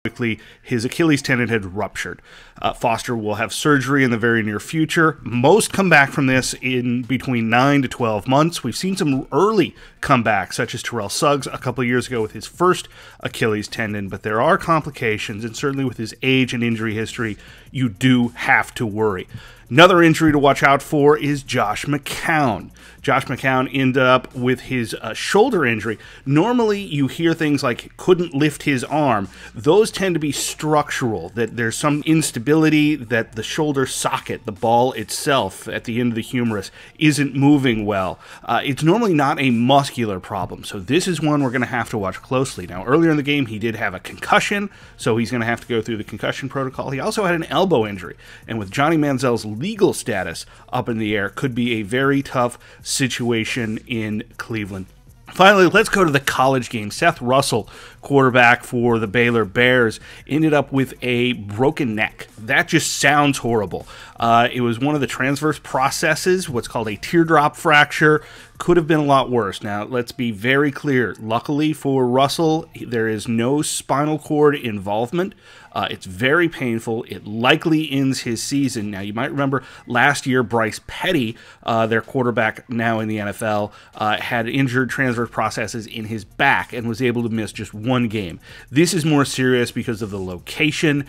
quickly his Achilles tendon had ruptured. Foster will have surgery in the very near future. Most come back from this in between 9 to 12 months. We've seen some early comebacks, such as Terrell Suggs a couple of years ago with his first Achilles tendon, but there are complications, and certainly with his age and injury history, you do have to worry. Another injury to watch out for is Josh McCown. Josh McCown ended up with his shoulder injury. Normally, you hear things like couldn't lift his arm. Those tend to be structural, that there's some instability, that the shoulder socket, the ball itself at the end of the humerus, isn't moving well. It's normally not a muscular problem, so this is one we're going to have to watch closely. Now, earlier in the game, he did have a concussion, so he's going to have to go through the concussion protocol. He also had an elbow injury, and with Johnny Manziel's legal status up in the air, could be a very tough situation in Cleveland. Finally, let's go to the college game. Seth Russell, quarterback for the Baylor Bears, ended up with a broken neck. That just sounds horrible. It was one of the transverse processes, what's called a teardrop fracture. Could have been a lot worse. Now, let's be very clear. Luckily for Russell, there is no spinal cord involvement. It's very painful. It likely ends his season. Now, you might remember last year, Bryce Petty, their quarterback now in the NFL, had injured transverse processes in his back and was able to miss just one game. This is more serious because of the location